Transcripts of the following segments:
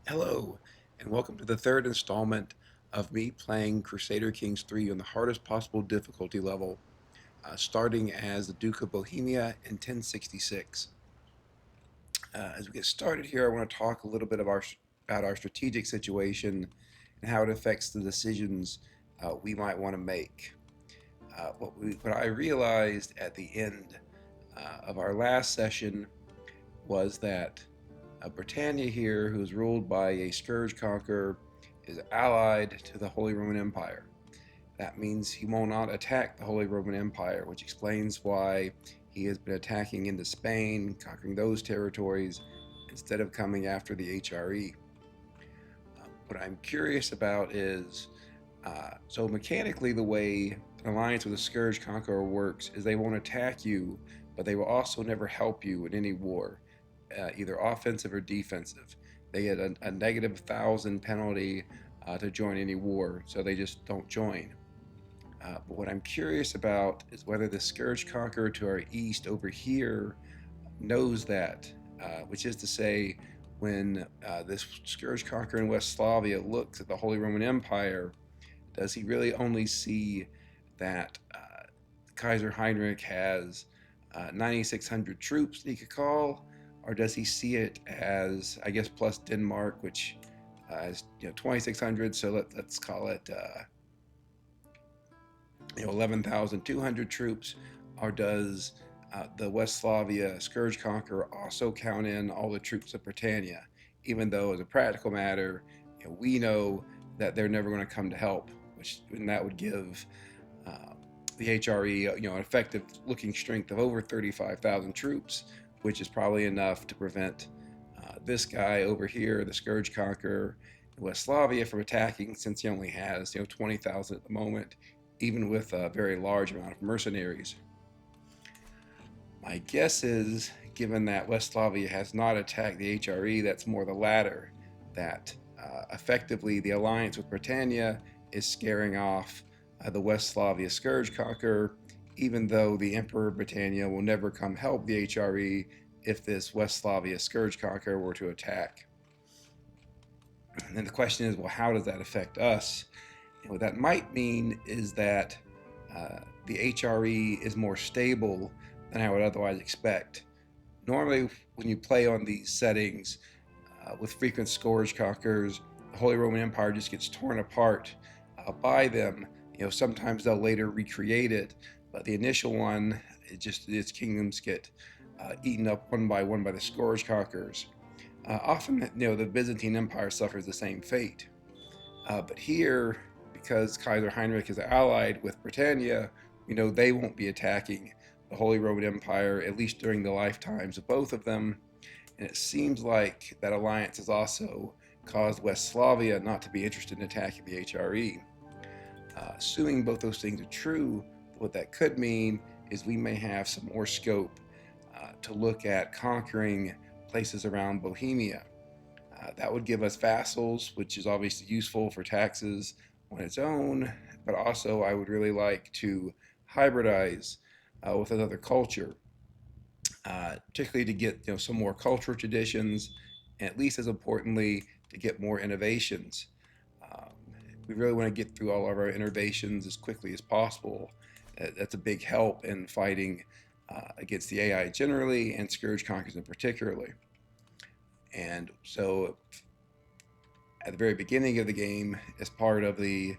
Hello, and welcome to the third installment of me playing Crusader Kings 3 on the hardest possible difficulty level, starting as the Duke of Bohemia in 1066. As we get started here, I want to talk a little bit about our strategic situation and how it affects the decisions we might want to make. What I realized at the end of our last session was that Britannia here, who is ruled by a scourge conqueror, is allied to the Holy Roman Empire. That means he will not attack the Holy Roman Empire, which explains why he has been attacking into Spain, conquering those territories, instead of coming after the HRE. What I'm curious about is, so mechanically the way an alliance with a Scourge Conqueror works is they won't attack you, but they will also never help you in any war, either offensive or defensive. They get a negative 1,000 penalty to join any war, so they just don't join. But what I'm curious about is whether the Scourge Conqueror to our east over here knows that, which is to say, when this Scourge Conqueror in West Slavia looks at the Holy Roman Empire, does he really only see that Kaiser Heinrich has 9,600 troops that he could call, or does he see it as, I guess, plus Denmark, which is 2,600? So let's call it 11,200 troops, or does the West Slavia Scourge Conqueror also count in all the troops of Britannia, even though as a practical matter, we know that they're never going to come to help, and that would give the HRE an effective looking strength of over 35,000 troops, which is probably enough to prevent this guy over here, the Scourge Conqueror in West Slavia, from attacking, since he only has 20,000 at the moment, even with a very large amount of mercenaries. My guess is, given that West Slavia has not attacked the HRE, that's more the latter, that effectively the alliance with Britannia is scaring off the West Slavia Scourge Conqueror, even though the Emperor of Britannia will never come help the HRE if this West Slavia Scourge Conqueror were to attack. And the question is, well, how does that affect us? And what that might mean is that the HRE is more stable than I would otherwise expect. Normally, when you play on these settings with frequent Scourge Conquerors, the Holy Roman Empire just gets torn apart by them. Sometimes they'll later recreate it, but the initial one, its kingdoms get eaten up one by the Scourge Conquerors. Often, the Byzantine Empire suffers the same fate. But here, because Kaiser Heinrich is allied with Britannia, they won't be attacking the Holy Roman Empire, at least during the lifetimes of both of them. And it seems like that alliance has also caused West Slavia not to be interested in attacking the HRE. Assuming both those things are true, what that could mean is we may have some more scope to look at conquering places around Bohemia. That would give us vassals, which is obviously useful for taxes on its own, but also I would really like to hybridize with another culture, particularly to get some more cultural traditions, and at least as importantly, to get more innovations. Um, we really want to get through all of our innovations as quickly as possible. That's a big help in fighting against the AI generally and Scourge Conquerors in particularly. And so at the very beginning of the game, as part of the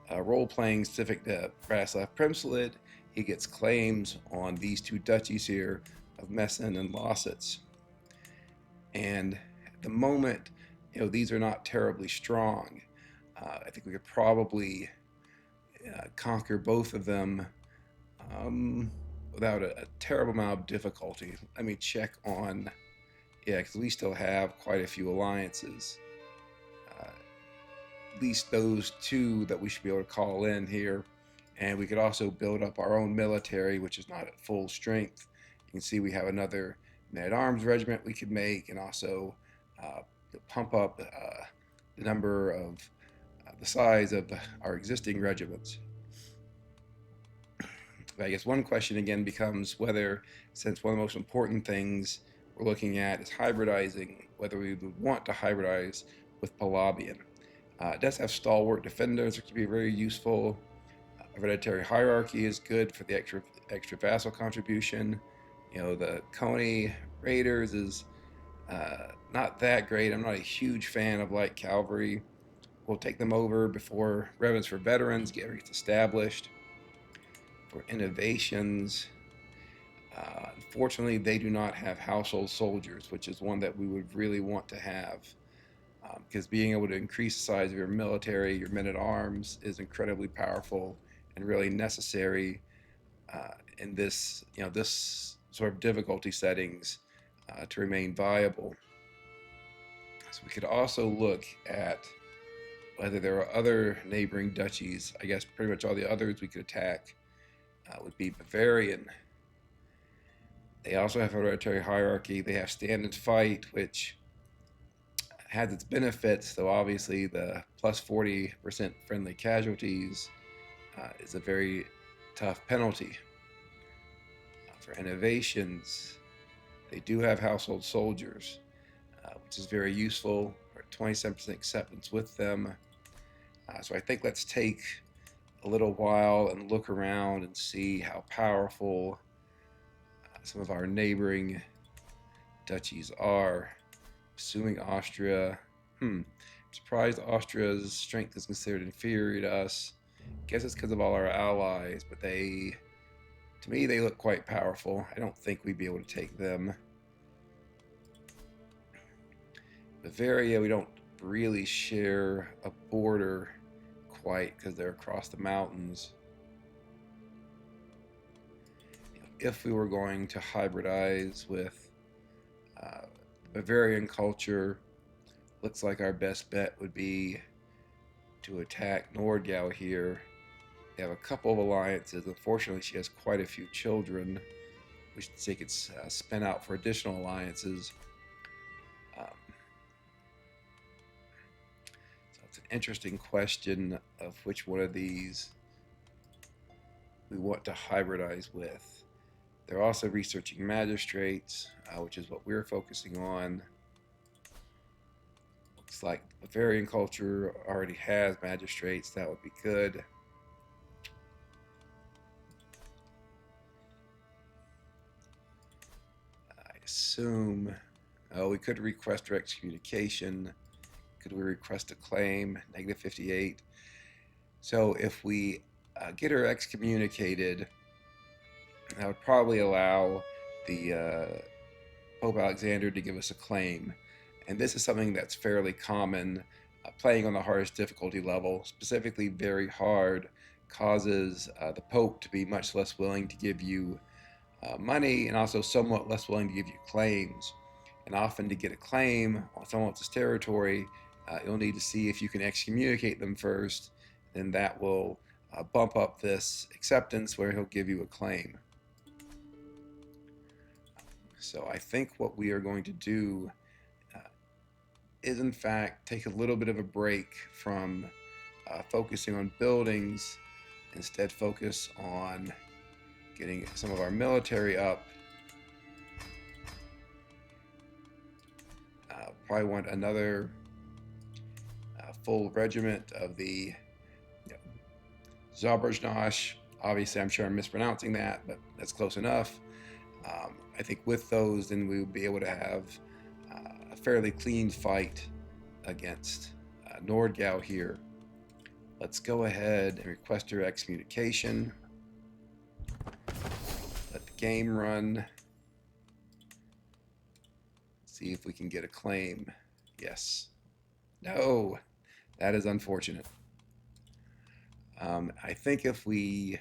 role-playing specific to Bratislav Premslid, he gets claims on these two duchies here of Mesen and Lausitz. And at the moment, these are not terribly strong. I think we could probably conquer both of them without a terrible amount of difficulty. Let me check on, yeah, because we still have quite a few alliances. At least those two that we should be able to call in here. And we could also build up our own military, which is not at full strength. You can see we have another men-at-arms regiment we could make, and also pump up the number of the size of our existing regiments. I guess one question again becomes whether, since one of the most important things we're looking at is hybridizing, whether we would want to hybridize with Palabian. It does have stalwart defenders, which can be very useful. Hereditary hierarchy is good for the extra vassal contribution. The Coney Raiders is not that great. I'm not a huge fan of light cavalry. We'll take them over before Revenants for Veterans get established. For innovations, unfortunately, they do not have household soldiers, which is one that we would really want to have. Because being able to increase the size of your military, your men-at-arms, is incredibly powerful and really necessary in this sort of difficulty settings to remain viable. So we could also look at whether there are other neighboring duchies. I guess pretty much all the others we could attack would be Bavarian. They also have hereditary hierarchy. They have stand and fight, which has its benefits, though obviously the plus 40% friendly casualties is a very tough penalty. For innovations, they do have household soldiers, which is very useful. For 27% acceptance with them. So I think let's take a little while and look around and see how powerful some of our neighboring duchies are. Assuming Austria, I'm surprised Austria's strength is considered inferior to us. Guess it's because of all our allies, but to me, they look quite powerful. I don't think we'd be able to take them. Bavaria, we don't really share a border quite because they're across the mountains. If we were going to hybridize with Bavarian culture, looks like our best bet would be to attack Nordgau here. They have a couple of alliances. Unfortunately, she has quite a few children, which they could spin out for additional alliances. So it's an interesting question of which one of these we want to hybridize with. They're also researching magistrates, which is what we're focusing on. Looks like Bavarian culture already has magistrates. That would be good. I assume we could request direct excommunication. Could we request a claim? Negative 58. So if we get her excommunicated, that would probably allow the Pope Alexander to give us a claim. And this is something that's fairly common. Playing on the hardest difficulty level, specifically very hard, causes the Pope to be much less willing to give you money, and also somewhat less willing to give you claims. And often to get a claim on someone else's territory, you'll need to see if you can excommunicate them first. Then that will bump up this acceptance where he'll give you a claim. So I think what we are going to do is in fact take a little bit of a break from focusing on buildings, instead focus on getting some of our military up. Probably want another full regiment of the Zaberjnash. Obviously, I'm sure I'm mispronouncing that, but that's close enough. I think with those, then we would be able to have a fairly clean fight against Nordgau here. Let's go ahead and request her excommunication. Let the game run. See if we can get a claim. Yes. No. That is unfortunate. I think if we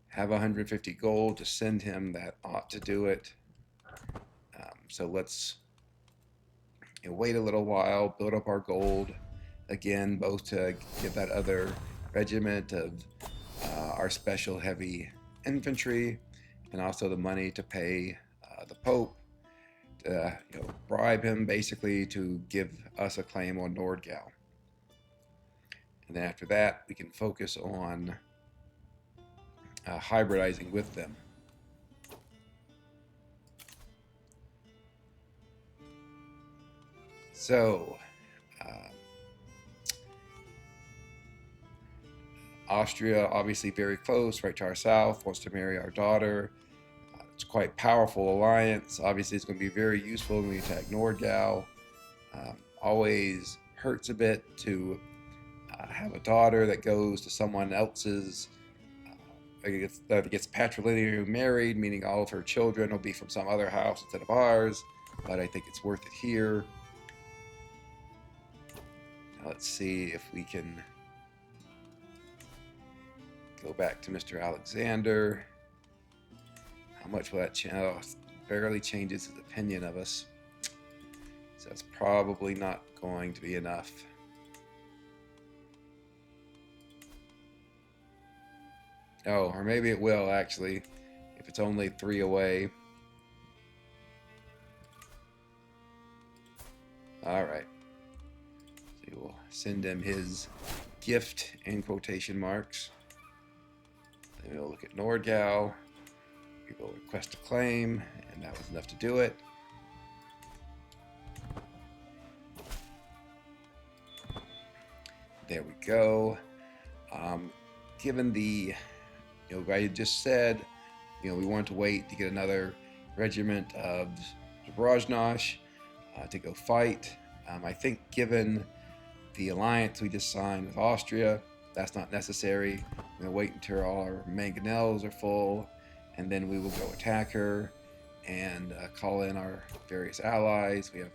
have 150 gold to send him, that ought to do it. So let's wait a little while, build up our gold again, both to get that other regiment of our special heavy infantry, and also the money to pay the Pope to bribe him basically to give us a claim on Nordgau. And then after that, we can focus on hybridizing with them. So, Austria, obviously very close, right to our south, wants to marry our daughter. It's quite a powerful alliance. Obviously, it's going to be very useful when we attack Nordgau. Always hurts a bit to have a daughter that goes to someone else's, that gets patrilineally married, meaning all of her children will be from some other house instead of ours. But I think it's worth it here. Now let's see if we can go back to Mr. Alexander. How much will that change? Oh, barely changes his opinion of us. So it's probably not going to be enough. Oh, or maybe it will actually, if it's only 3 away. Alright. So we'll send him his gift in quotation marks. Then we'll look at Nordgau. We will request a claim, and that was enough to do it. There we go. Given the, what I just said, we wanted to wait to get another regiment of Brojnosh to go fight. I think given the alliance we just signed with Austria, that's not necessary. We're going to wait until all our mangonels are full, and then we will go attack her and call in our various allies. We have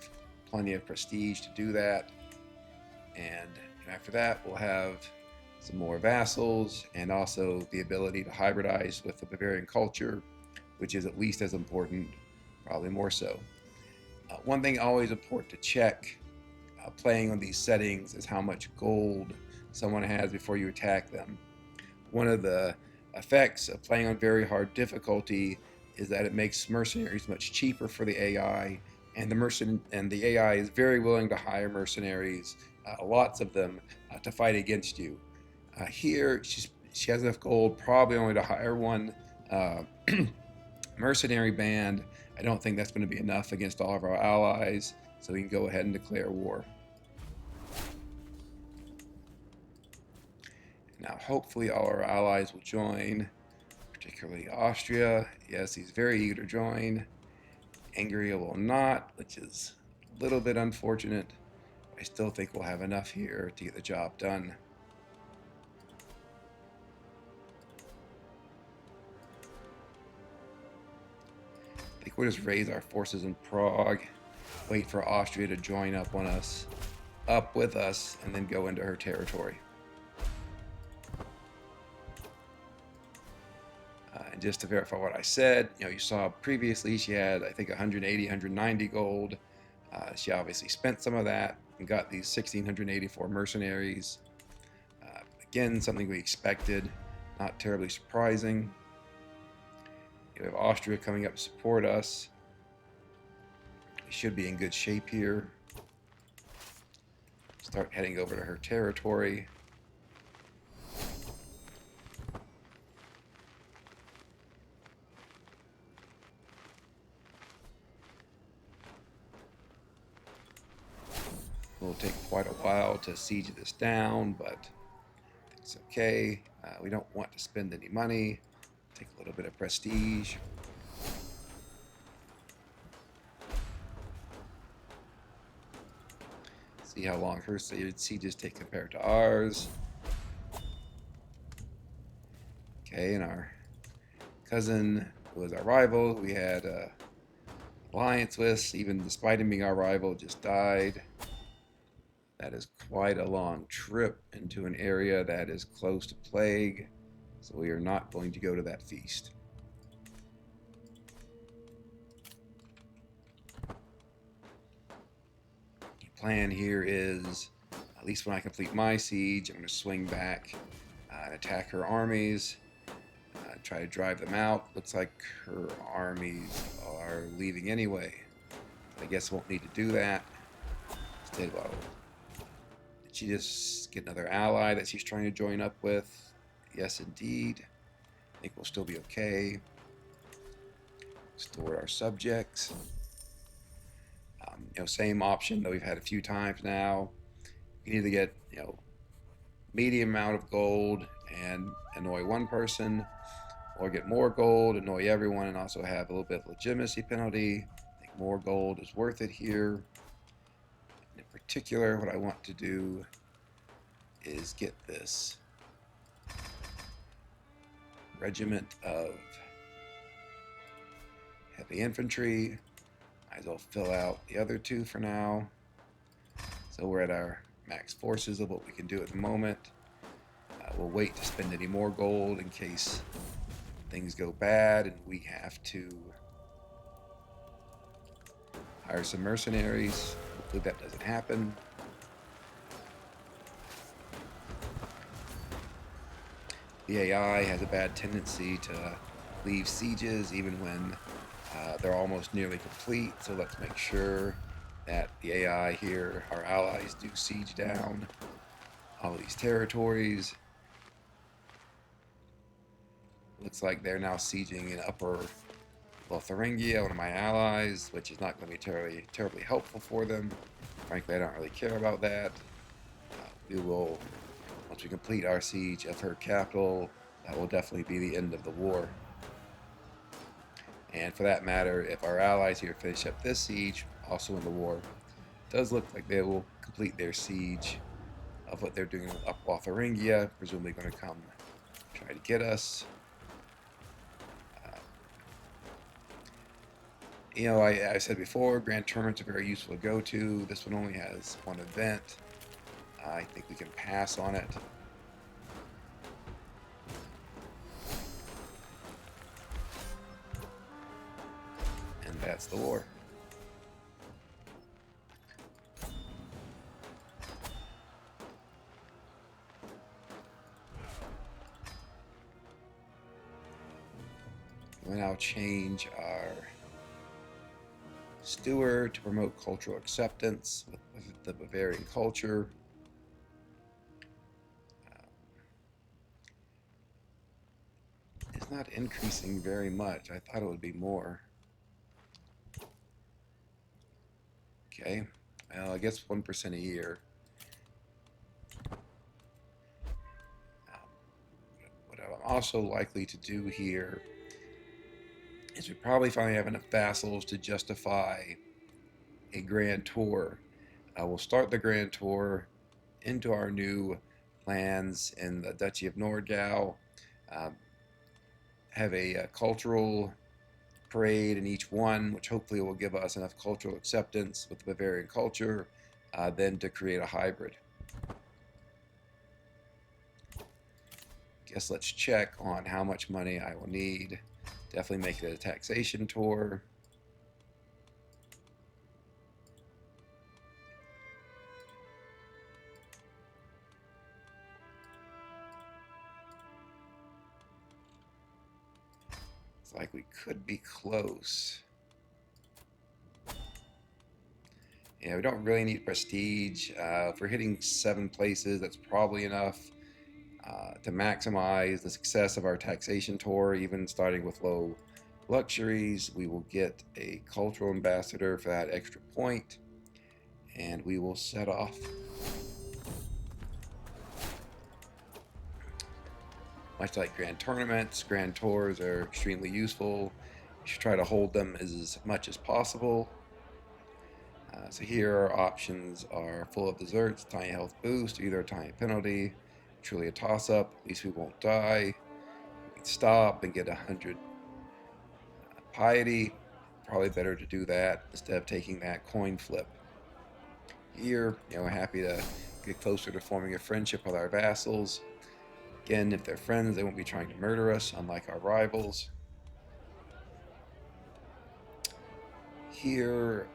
plenty of prestige to do that. And after that, we'll have some more vassals and also the ability to hybridize with the Bavarian culture, which is at least as important, probably more so. One thing always important to check playing on these settings is how much gold someone has before you attack them. One of the effects of playing on very hard difficulty is that it makes mercenaries much cheaper for the AI, and the AI is very willing to hire mercenaries, lots of them, to fight against you. Here, she has enough gold probably only to hire one mercenary band. I don't think that's going to be enough against all of our allies, so we can go ahead and declare war. Now, hopefully all our allies will join, particularly Austria. Yes, he's very eager to join. Hungary will not, which is a little bit unfortunate. I still think we'll have enough here to get the job done. I think we'll just raise our forces in Prague, wait for Austria to join up with us, and then go into her territory. And just to verify what I said, you saw previously she had, I think, 180, 190 gold. She obviously spent some of that and got these 1,684 mercenaries. Again, something we expected, not terribly surprising. We have Austria coming up to support us. We should be in good shape here. Start heading over to her territory. It'll take quite a while to siege this down, but it's okay. We don't want to spend any money. Take a little bit of prestige. See how long her sieges take compared to ours. Okay, and our cousin who was our rival, we had alliance with, even despite him being our rival, just died. That is quite a long trip into an area that is close to plague, so we are not going to go to that feast. The plan here is, at least when I complete my siege, I'm going to swing back and attack her armies, try to drive them out. Looks like her armies are leaving anyway. I guess I won't need to do that. Instead, well, did she just get another ally that she's trying to join up with? Yes, indeed. I think we'll still be okay. Store our subjects. same option that we've had a few times now. You can either get, medium amount of gold and annoy one person, or get more gold, annoy everyone, and also have a little bit of legitimacy penalty. I think more gold is worth it here. In particular, what I want to do is get this regiment of heavy infantry. Might as well fill out the other two for now. So we're at our max forces of what we can do at the moment. We'll wait to spend any more gold in case things go bad and we have to hire some mercenaries. Hopefully that doesn't happen. The AI has a bad tendency to leave sieges even when they're almost nearly complete, so let's make sure that the AI here, our allies, do siege down all of these territories. Looks like they're now sieging in Upper Lotharingia, one of my allies, which is not going to be terribly helpful for them. Frankly, I don't really care about that. We will, once we complete our siege of her capital, that will definitely be the end of the war. And for that matter, if our allies here finish up this siege, also in the war, it does look like they will complete their siege of what they're doing up Lotharingia, presumably going to come try to get us. I said before, grand tournaments are very useful to go to. This one only has one event. I think we can pass on it. And that's the war. We'll now change our steward to promote cultural acceptance with the Bavarian culture. It's not increasing very much. I thought it would be more. Okay, well, I guess 1% a year. What I'm also likely to do here is we probably finally have enough vassals to justify a grand tour. We'll start the grand tour into our new lands in the Duchy of Nordgau. Have a cultural parade in each one, which hopefully will give us enough cultural acceptance with the Bavarian culture, then to create a hybrid. Guess let's check on how much money I will need. Definitely make it a taxation tour. It's like we could be close. Yeah, we don't really need prestige. If we're hitting 7 places, that's probably enough to maximize the success of our taxation tour, even starting with low luxuries. We will get a cultural ambassador for that extra point, and we will set off. Much like grand tournaments, grand tours are extremely useful. You should try to hold them as much as possible. So here our options are full of desserts, tiny health boost, either a tiny penalty, truly a toss-up, at least we won't die. We can stop and get 100 piety. Probably better to do that instead of taking that coin flip. Here, we're happy to get closer to forming a friendship with our vassals. Again, if they're friends, they won't be trying to murder us, unlike our rivals. Here,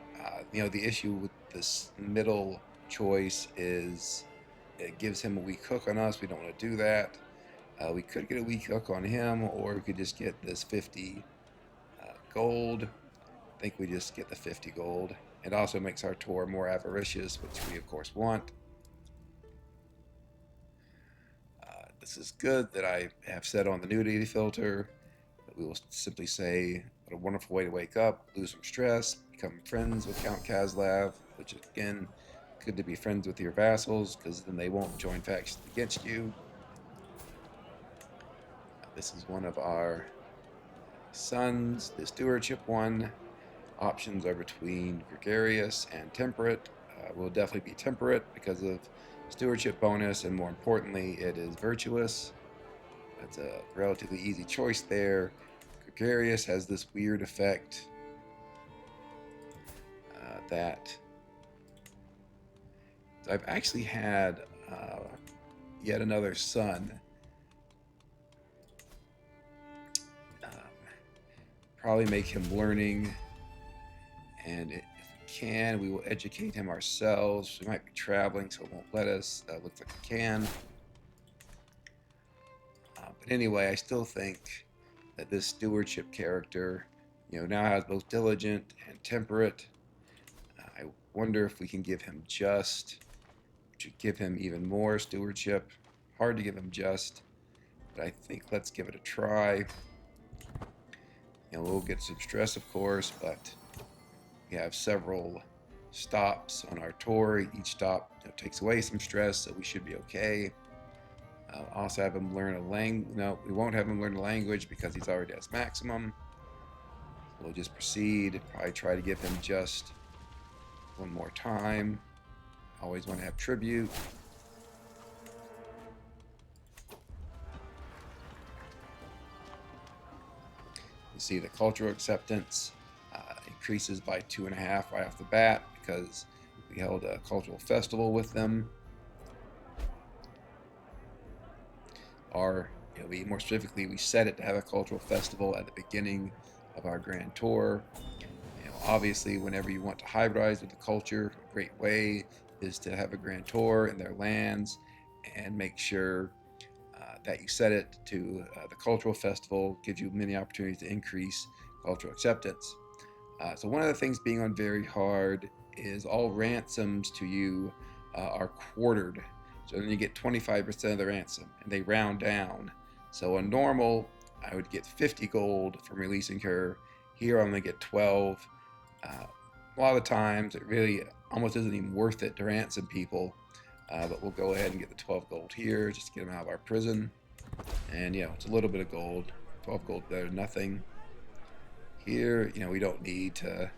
the issue with this middle choice is it gives him a weak hook on us. We don't want to do that. We could get a weak hook on him, or we could just get this 50 gold. I think we just get the 50 gold. It also makes our tour more avaricious, which we of course want. This is good that I have set on the nudity filter, but we will simply say What a wonderful way to wake up, lose some stress, become friends with Count Kazlav, which is, again, good to be friends with your vassals, because then they won't join factions against you. This is one of our sons, the stewardship one. Options are between gregarious and temperate. Will definitely be temperate because of stewardship bonus, and more importantly, it is virtuous. That's a relatively easy choice there. Gregarious has this weird effect that I've actually had yet another son. Probably make him learning, and if we can, we will educate him ourselves. We might be traveling, so it won't let us. Looks like we can. But anyway, I still think that this stewardship character, now has both diligent and temperate. I wonder if we can give him just, which would give him even more stewardship. Hard to give him just, but I think let's give it a try. We'll get some stress, of course, but we have several stops on our tour. Each stop takes away some stress, so we should be okay. Also have him learn a language. No, we won't have him learn a language because he's already at maximum. So we'll just proceed. Probably try to give him just one more time. Always want to have tribute. You see the cultural acceptance increases by 2.5 right off the bat because we held a cultural festival with them. Or, more specifically, we set it to have a cultural festival at the beginning of our grand tour. Obviously, whenever you want to hybridize with the culture, a great way is to have a grand tour in their lands and make sure that you set it to the cultural festival. Gives you many opportunities to increase cultural acceptance. So one of the things being on very hard is all ransoms to you are quartered. So then you get 25% of the ransom, and they round down. So on normal, I would get 50 gold from releasing her. Here I'm going to get 12. A lot of times it really almost isn't even worth it to ransom people. But we'll go ahead and get the 12 gold here just to get them out of our prison. And it's a little bit of gold. 12 gold better than nothing. Here, we don't need to,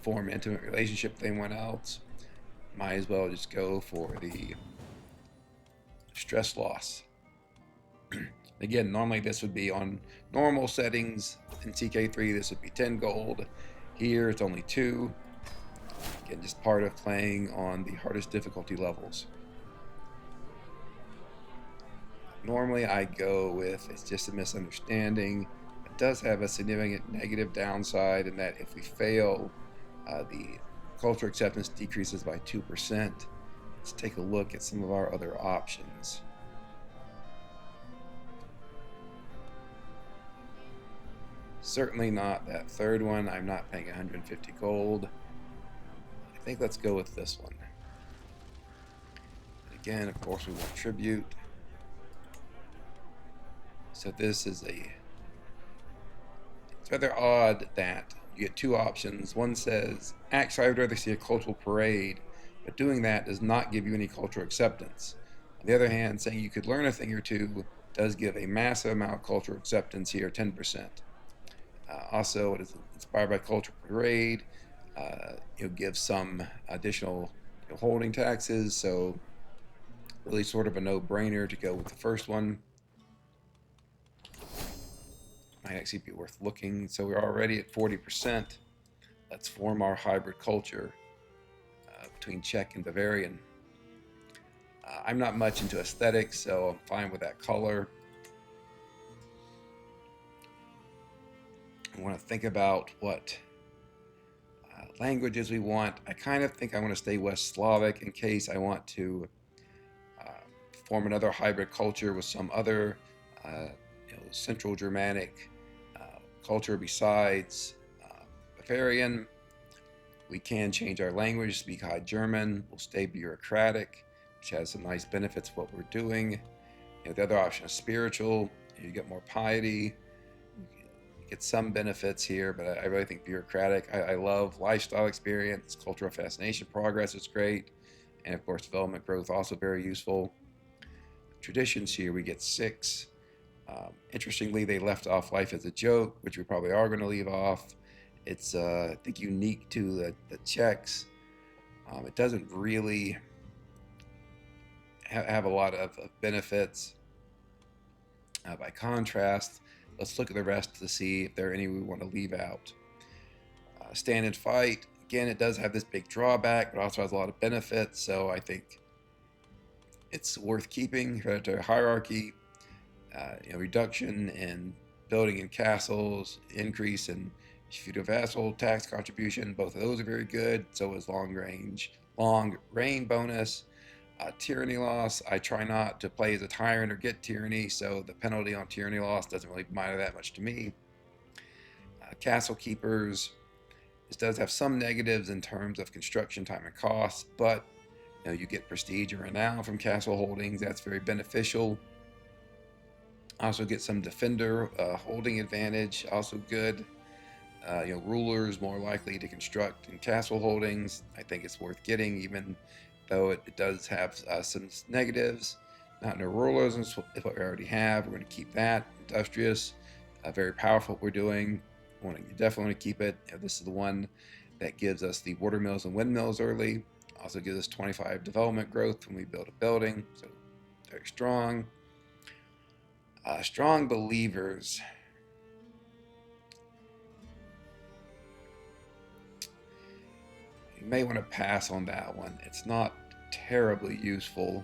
form an intimate relationship with anyone else. Might as well just go for the stress loss. Again, normally this would be on normal settings. In CK3, this would be 10 gold. Here, it's only 2. Again, just part of playing on the hardest difficulty levels. Normally, I go with it's just a misunderstanding. It does have a significant negative downside in that if we fail, the cultural acceptance decreases by 2%. Let's take a look at some of our other options. Certainly not that third one. I'm not paying 150 gold. I think let's go with this one. And again, of course, we want tribute. So this is it's rather odd that you get 2 options. One says, actually, I would rather see a cultural parade, but doing that does not give you any cultural acceptance. On the other hand, saying you could learn a thing or two does give a massive amount of cultural acceptance here, 10%. Also, it is inspired by cultural parade. It gives some additional holding taxes, so really sort of a no-brainer to go with the first one. Might actually be worth looking. So we're already at 40%. Let's form our hybrid culture between Czech and Bavarian. I'm not much into aesthetics, so I'm fine with that color. I want to think about what languages we want. I kind of think I want to stay West Slavic in case I want to form another hybrid culture with some other Central Germanic culture besides Bavarian. We can change our language to speak High German. We'll stay bureaucratic, which has some nice benefits of what we're doing. The other option is spiritual. You get more piety. Get some benefits here, but I really think bureaucratic. I love lifestyle experience, cultural fascination, progress is great, and of course development growth also very useful. Traditions here we get 6. Interestingly, they left off life as a joke, which we probably are going to leave off. It's I think unique to the Czechs. It doesn't really have a lot of benefits. By contrast, let's look at the rest to see if there are any we want to leave out. Stand and fight. Again, it does have this big drawback, but also has a lot of benefits. So I think it's worth keeping. Hereditary hierarchy, reduction in building in castles, increase in feudal vassal tax contribution. Both of those are very good. So is long reign bonus. Tyranny loss. I try not to play as a tyrant or get tyranny, so the penalty on tyranny loss doesn't really matter that much to me. Castle keepers. This does have some negatives in terms of construction time and cost, but you get prestige and renown from castle holdings. That's very beneficial. Also get some defender holding advantage. Also good. Rulers more likely to construct in castle holdings. I think it's worth getting, even though it does have some negatives. Not no rulers is what we already have. We're going to keep that. Industrious, very powerful what we're doing. You definitely want to keep it. This is the one that gives us the watermills and windmills early. Also gives us 25 development growth when we build a building. So very strong. Strong believers. You may want to pass on that one. It's not terribly useful.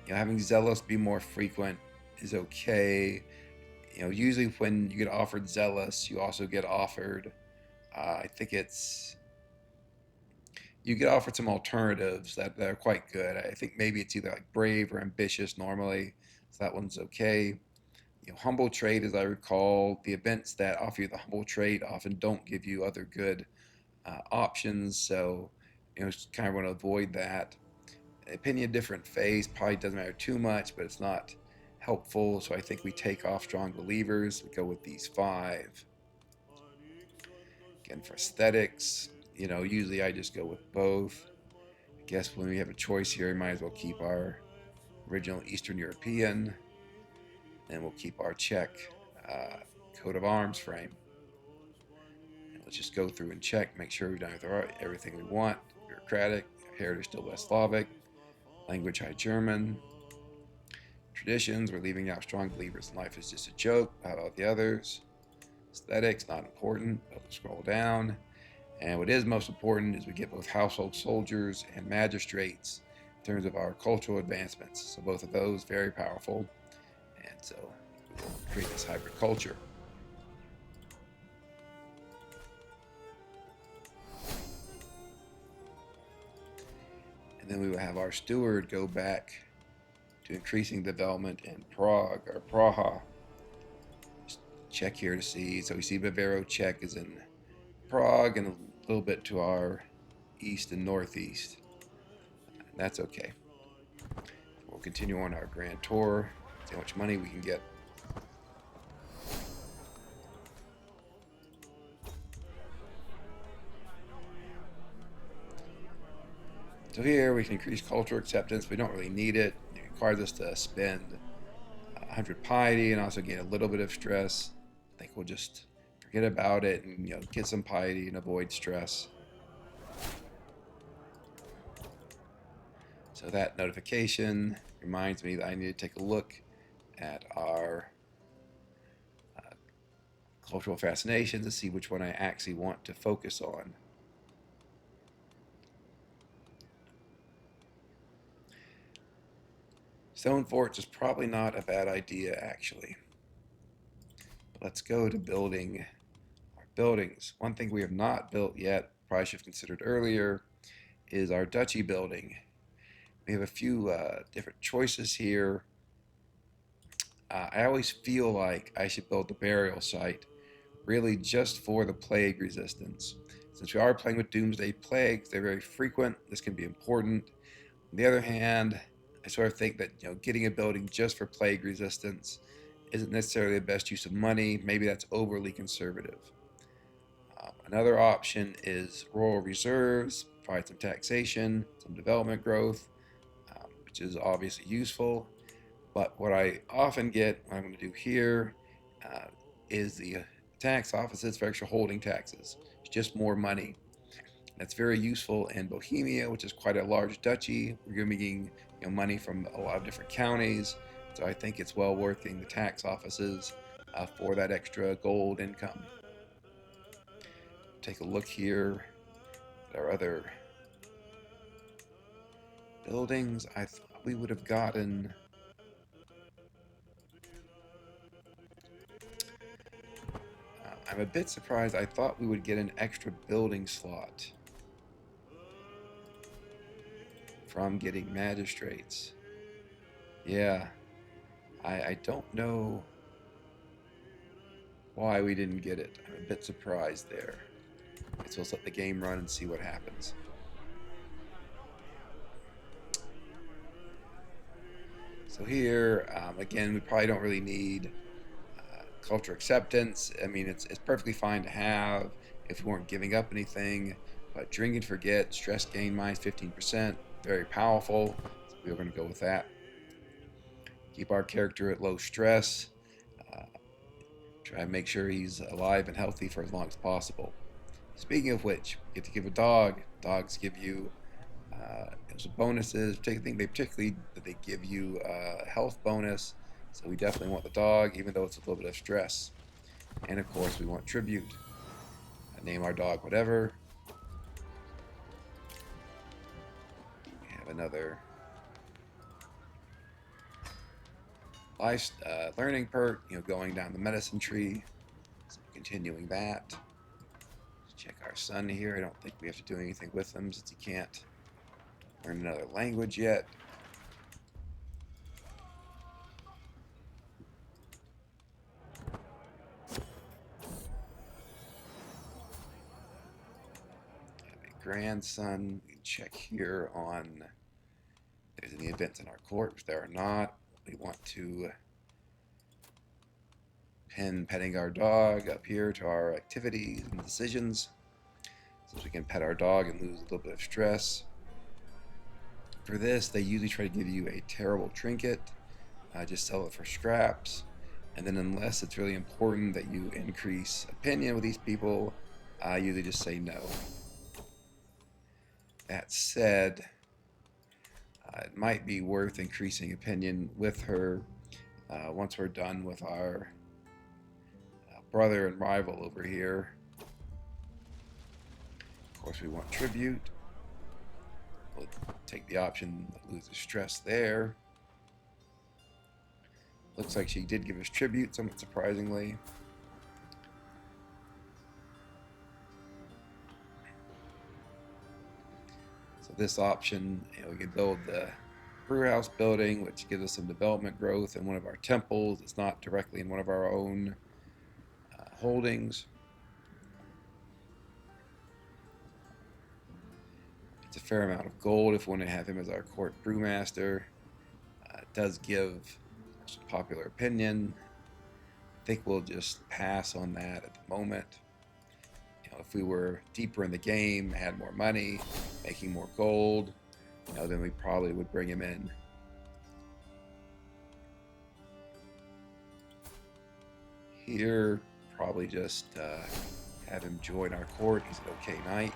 Having zealous be more frequent is okay. Usually when you get offered zealous, you also get offered. I think you get offered some alternatives that are quite good. I think maybe it's either like brave or ambitious normally, so that one's okay. Humble trade, as I recall, the events that offer you the humble trade often don't give you other good options, so just kind of want to avoid that. Opinion different faith probably doesn't matter too much, but it's not helpful, so I think we take off strong believers. We go with these 5. Again, for aesthetics, usually I just go with both. I guess when we have a choice here, we might as well keep our original Eastern European, and we'll keep our Czech coat of arms frame. And let's just go through and check, make sure we've done everything we want. Bureaucratic, heritage still West Slavic, language High German. Traditions, we're leaving out strong believers in life is just a joke. How about the others? Aesthetics, not important. But we'll scroll down. And what is most important is we get both household soldiers and magistrates in terms of our cultural advancements. So both of those very powerful. And so we'll create this hybrid culture. And then we will have our steward go back to increasing development in Prague or Praha. Just check here to see. So we see Bavaro Czech is in Prague and a little bit to our east and northeast. That's okay. We'll continue on our grand tour, see how much money we can get. So here we can increase cultural acceptance. We don't really need it. It requires us to spend 100 piety and also gain a little bit of stress. I think we'll just forget about it and get some piety and avoid stress. So that notification reminds me that I need to take a look at our cultural fascination to see which one I actually want to focus on. Stone forts is probably not a bad idea, actually. But let's go to building our buildings. One thing we have not built yet, probably should have considered earlier, is our duchy building. We have a few different choices here. I always feel like I should build the burial site really just for the plague resistance. Since we are playing with doomsday plagues, they're very frequent. This can be important. On the other hand, I sort of think that getting a building just for plague resistance isn't necessarily the best use of money. Maybe that's overly conservative. Another option is royal reserves, provide some taxation, some development growth, which is obviously useful. But what I often get, what I'm going to do here, uh, is the tax offices for extra holding taxes. It's just more money. That's very useful in Bohemia, which is quite a large duchy. We're going to be getting money from a lot of different counties. So I think it's well worth getting the tax offices for that extra gold income. Take a look here at our other buildings. I thought we would have gotten. I'm a bit surprised. I thought we would get an extra building slot from getting magistrates. Yeah, I don't know why we didn't get it. I'm a bit surprised there. So let's let the game run and see what happens. So here, again, we probably don't really need culture acceptance. I mean, it's perfectly fine to have if we weren't giving up anything. But drink and forget, stress gain minus 15%, very powerful. So we're going to go with that. Keep our character at low stress. Uh, Try and make sure he's alive and healthy for as long as possible. Speaking of which, you get to give a dog. Dogs give you some bonuses. I think they particularly they give you a health bonus. So we definitely want the dog, even though it's a little bit of stress. And of course, we want tribute. Name our dog whatever. We have another life learning perk. Going down the medicine tree. So continuing that. Let's check our son here. I don't think we have to do anything with him since he can't learn another language yet. Grandson. We can check here on if there's any events in our court. If there are not, we want to pin petting our dog up here to our activities and decisions, so we can pet our dog and lose a little bit of stress. For this, they usually try to give you a terrible trinket. Just sell it for scraps. And then unless it's really important that you increase opinion with these people, I usually just say no. That said, it might be worth increasing opinion with her once we're done with our brother and rival over here. Of course, we want tribute. We'll take the option that loses stress there. Looks like she did give us tribute, somewhat surprisingly. So this option, we can build the brew house building, which gives us some development growth in one of our temples. It's not directly in one of our own holdings. It's a fair amount of gold if we want to have him as our court brewmaster. It does give some popular opinion. I think we'll just pass on that at the moment. If we were deeper in the game, had more money, making more gold, then we probably would bring him in. Here, probably just have him join our court. He's an okay knight.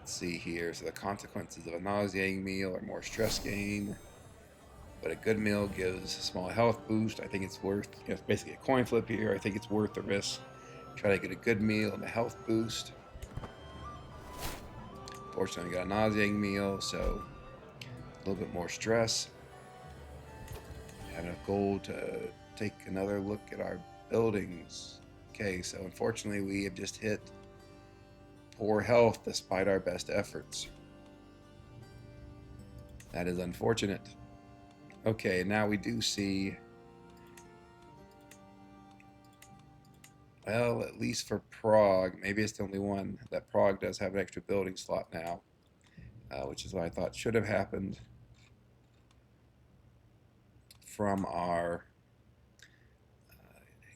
Let's see here. So the consequences of a nauseating meal are more stress gain. But a good meal gives a small health boost. I think it's worth, it's basically a coin flip here. I think it's worth the risk. Try to get a good meal and a health boost. Fortunately, I got a nauseating meal, so a little bit more stress. Have enough gold to take another look at our buildings. Okay, so unfortunately, we have just hit poor health despite our best efforts. That is unfortunate. Okay, now we do see, well, at least for Prague, maybe it's the only one, that Prague does have an extra building slot now. which is what I thought should have happened from our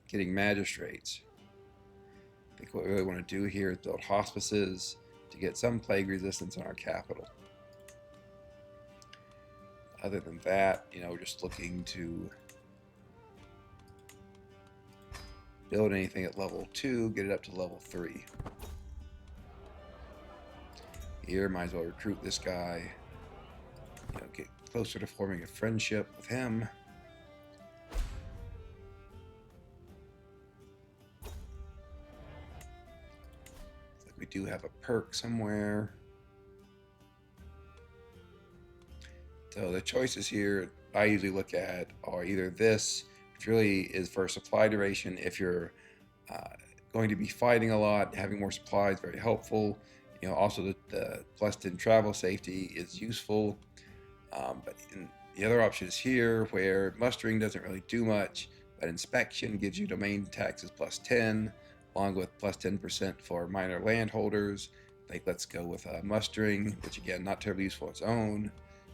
getting magistrates. I think what we really want to do here is build hospices to get some plague resistance in our capital. Other than that, we're just looking to build anything at level 2, get it up to level 3. Here, might as well recruit this guy, get closer to forming a friendship with him. We do have a perk somewhere. So the choices here I usually look at are either this, which really is for supply duration. If you're going to be fighting a lot, having more supplies is very helpful. Also the plus 10 travel safety is useful. But the other option is here, where mustering doesn't really do much, but inspection gives you domain taxes plus 10, along with plus 10% for minor landholders. I think let's go with mustering, which again, not terribly useful on its own,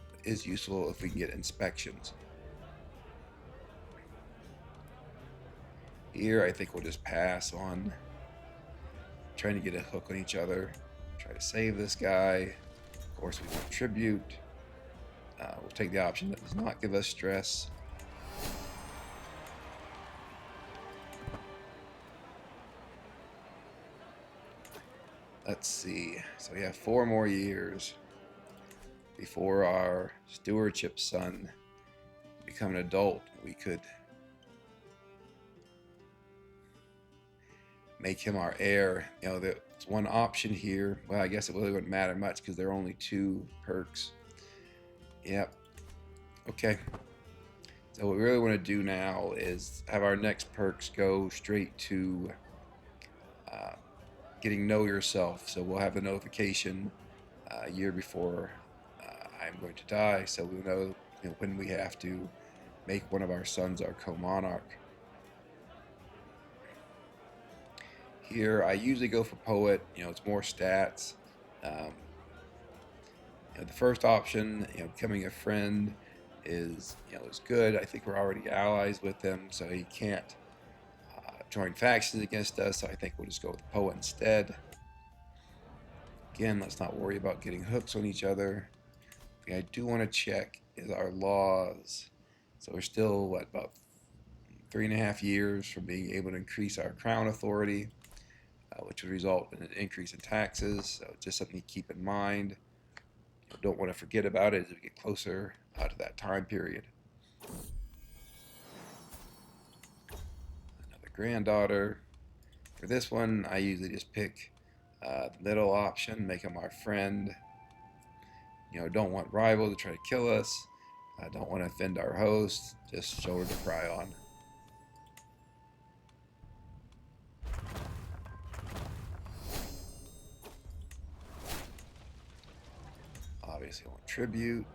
but is useful if we can get inspections. Here, I think we'll just pass on trying to get a hook on each other. Try to save this guy. Of course, we want tribute. We'll take the option that does not give us stress. Let's see. So we have 4 more years before our stewardship son become an adult. We could make him our heir. There's one option here. Well, I guess it really wouldn't matter much because there are only 2 perks. Yep. Okay. So what we really want to do now is have our next perks go straight to getting Know Yourself. So we'll have the notification a year before I'm going to die, so we'll know, when we have to make one of our sons our co-monarch. Here, I usually go for Poet. It's more stats. The first option, becoming a friend, is good. I think we're already allies with him, so he can't join factions against us. So I think we'll just go with the Poet instead. Again, let's not worry about getting hooks on each other. The thing I do want to check is our laws. So we're still about 3.5 years from being able to increase our crown authority, which would result in an increase in taxes. So just something to keep in mind. Don't want to forget about it as we get closer to that time period. Another granddaughter. For this one, I usually just pick the middle option, make him our friend. Don't want rival to try to kill us. I don't want to offend our host. Just shoulder to cry on. Obviously, I want tribute.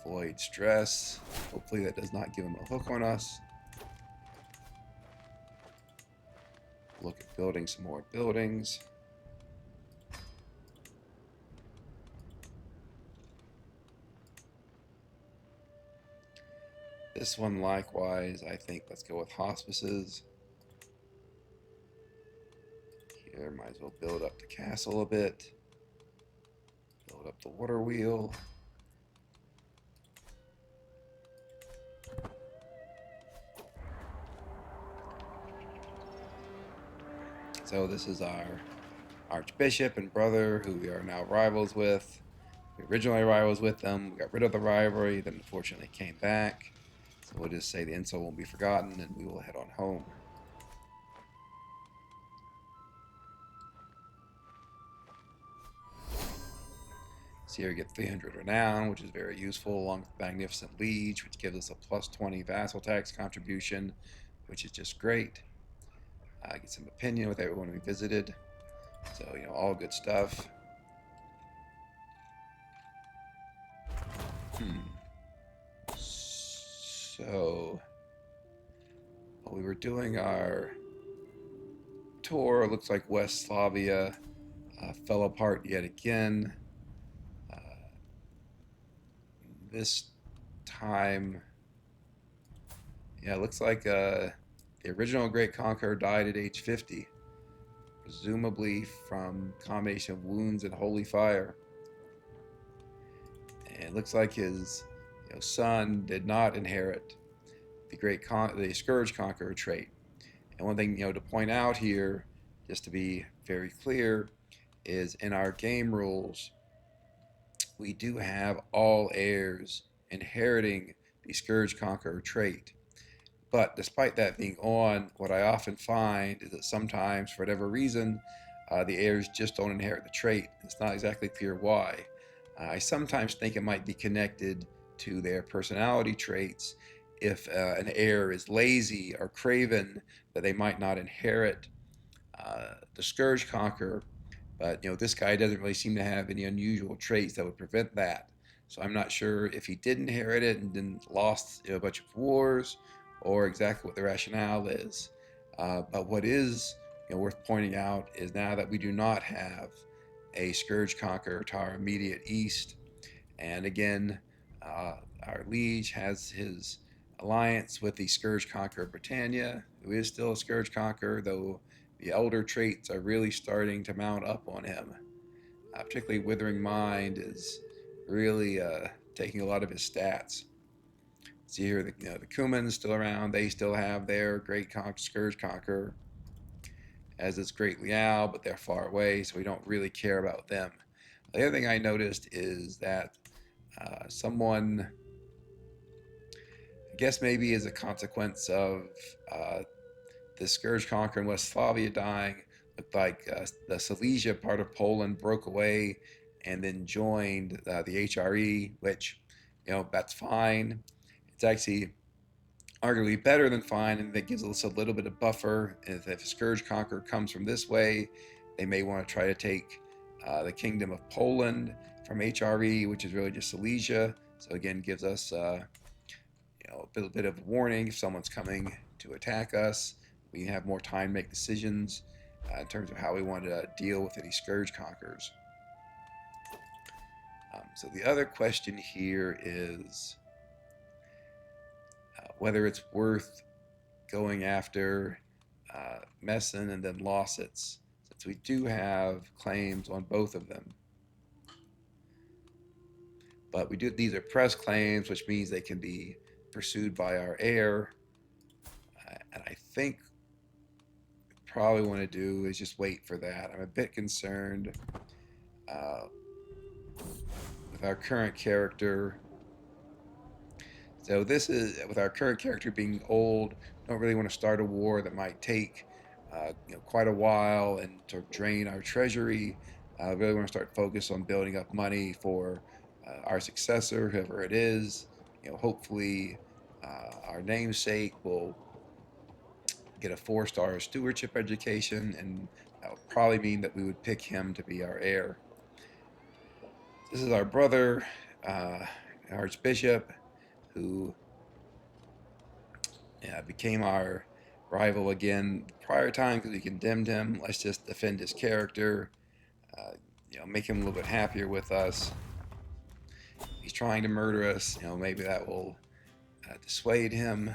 Avoid stress. Hopefully, that does not give him a hook on us. Look at building some more buildings. This one, likewise, I think let's go with hospices. Here, might as well build up the castle a bit. Build up the water wheel. So this is our archbishop and brother, who we are now rivals with. We originally rivals with them. We got rid of the rivalry, then unfortunately came back. So we'll just say the insult won't be forgotten, and we will head on home. So here we get 300 renown, which is very useful, along with magnificent liege, which gives us a plus 20 vassal tax contribution, which is just great. Get some opinion with everyone we visited. So, all good stuff. So, while we were doing our tour, it looks like West Slavia fell apart yet again. Uh, this time, yeah, it looks like the original Great Conqueror died at age 50, presumably from combination of wounds and holy fire. And it looks like his son did not inherit the Scourge Conqueror trait. And one thing to point out here, just to be very clear, is in our game rules we do have all heirs inheriting the Scourge Conqueror trait. But despite that being on, what I often find is that sometimes, for whatever reason, the heirs just don't inherit the trait. It's not exactly clear why. I sometimes think it might be connected to their personality traits. If an heir is lazy or craven, that they might not inherit the Scourge Conqueror. But this guy doesn't really seem to have any unusual traits that would prevent that. So I'm not sure if he did inherit it and then lost a bunch of wars, or exactly what the rationale is. But what is worth pointing out is now that we do not have a Scourge Conqueror to our immediate east, and again, our liege has his alliance with the Scourge Conqueror Britannia, who is still a Scourge Conqueror, though the elder traits are really starting to mount up on him. Particularly Withering Mind is really taking a lot of his stats. See here, the Cumans still around. They still have their Great Scourge Conqueror, as is Great Liao, but they're far away, so we don't really care about them. The other thing I noticed is that someone, I guess maybe as a consequence of the Scourge Conqueror in Westphalia dying, looked like the Silesia part of Poland broke away and then joined the HRE, which, that's fine. It's actually arguably better than fine, and that gives us a little bit of buffer. If a Scourge Conqueror comes from this way, they may want to try to take the Kingdom of Poland from HRE, which is really just Silesia. So again, gives us a bit of warning if someone's coming to attack us. We have more time to make decisions in terms of how we want to deal with any Scourge Conquerors. So the other question here is whether it's worth going after Meissen and then Lausitz, since we do have claims on both of them. But these are press claims, which means they can be pursued by our heir. And I think probably want to do is just wait for that. I'm a bit concerned with our current character. So this is, with our current character being old, don't really want to start a war that might take quite a while and to drain our treasury. Really want to start focus on building up money for our successor, whoever it is. Hopefully our namesake will get a 4-star stewardship education, and that would probably mean that we would pick him to be our heir. This is our brother, Archbishop, who became our rival again prior time because we condemned him. Let's just defend his character, make him a little bit happier with us. He's trying to murder us. Maybe that will dissuade him.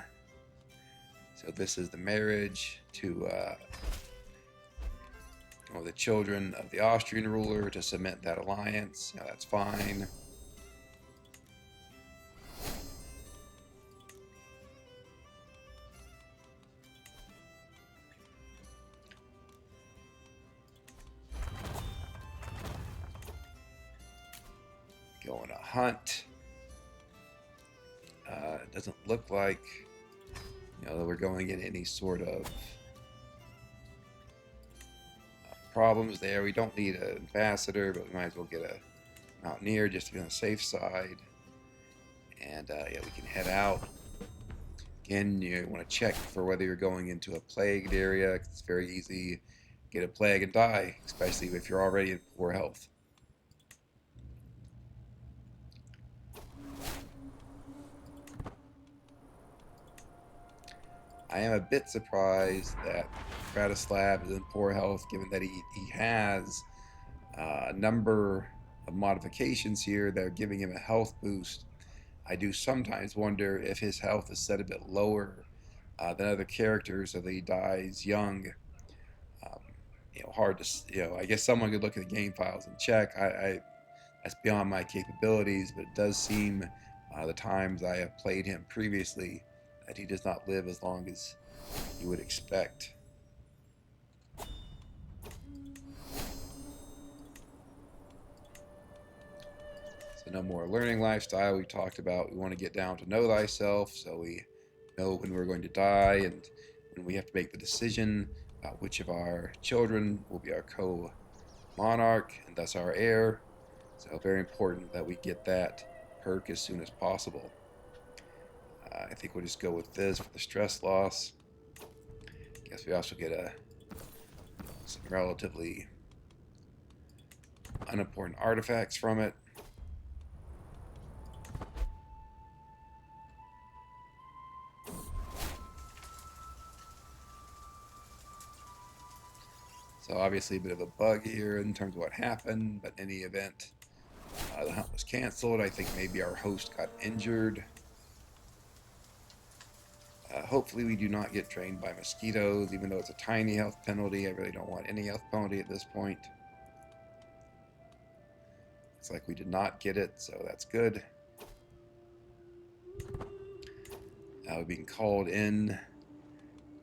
So this is the marriage to the children of the Austrian ruler to cement that alliance. That's fine. Go on a hunt. It doesn't look like that we're going in any sort of problems there. We don't need an ambassador, but we might as well get a mountaineer just to be on the safe side. And yeah, we can head out. Again, you want to check for whether you're going into a plagued area. It's very easy to get a plague and die, especially if you're already in poor health. I am a bit surprised that Bratislav is in poor health, given that he has number of modifications here that are giving him a health boost. I do sometimes wonder if his health is set a bit lower than other characters, so that he dies young. Um, hard to, I guess someone could look at the game files and check. That's beyond my capabilities, but it does seem the times I have played him previously that he does not live as long as you would expect. So no more learning lifestyle. We talked about we want to get down to know thyself, so we know when we're going to die and when we have to make the decision about which of our children will be our co-monarch and thus our heir. So very important that we get that perk as soon as possible. I think we'll just go with this for the stress loss. Guess we also get some relatively unimportant artifacts from it. So obviously a bit of a bug here in terms of what happened, but in any event, the hunt was canceled. I think maybe our host got injured. Hopefully we do not get drained by mosquitoes, even though it's a tiny health penalty. I really don't want any health penalty at this point. Looks like we did not get it, so that's good. We're being called in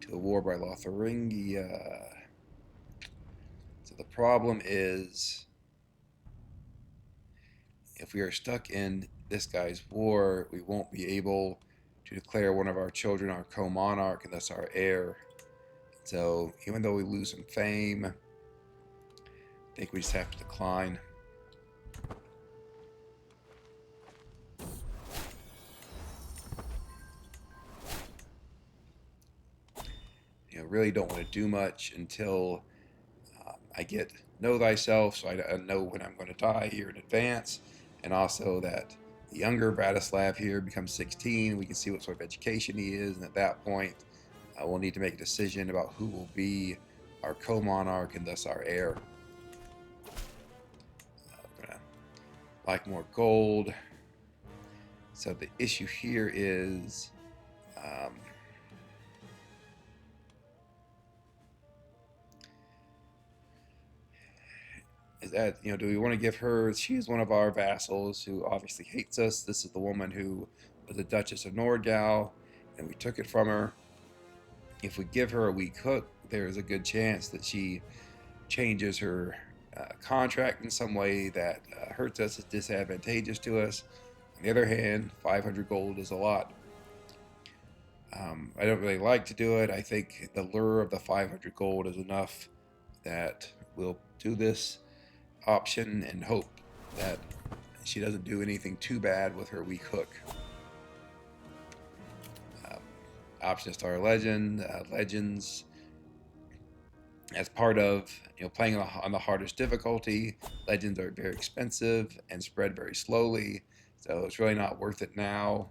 to a war by Lotharingia. So the problem is, if we are stuck in this guy's war, we won't be able to declare one of our children our co-monarch and thus our heir. So even though we lose some fame, I think we just have to decline. Really don't want to do much until I get know thyself, so I know when I'm going to die here in advance, and also that the younger Bratislav here becomes 16. We can see what sort of education he is, and at that point, we'll need to make a decision about who will be our co-monarch and thus our heir. We're gonna like more gold. So the issue here is. Is that, do we want to give her, she is one of our vassals who obviously hates us. This is the woman who was the Duchess of Nordgau, and we took it from her. If we give her a weak hook, there is a good chance that she changes her contract in some way that hurts us, is disadvantageous to us. On the other hand, 500 gold is a lot. I don't really like to do it. I think the lure of the 500 gold is enough that we'll do this option and hope that she doesn't do anything too bad with her weak hook. Option star legend, legends. As part of playing on the hardest difficulty, legends are very expensive and spread very slowly, so it's really not worth it now.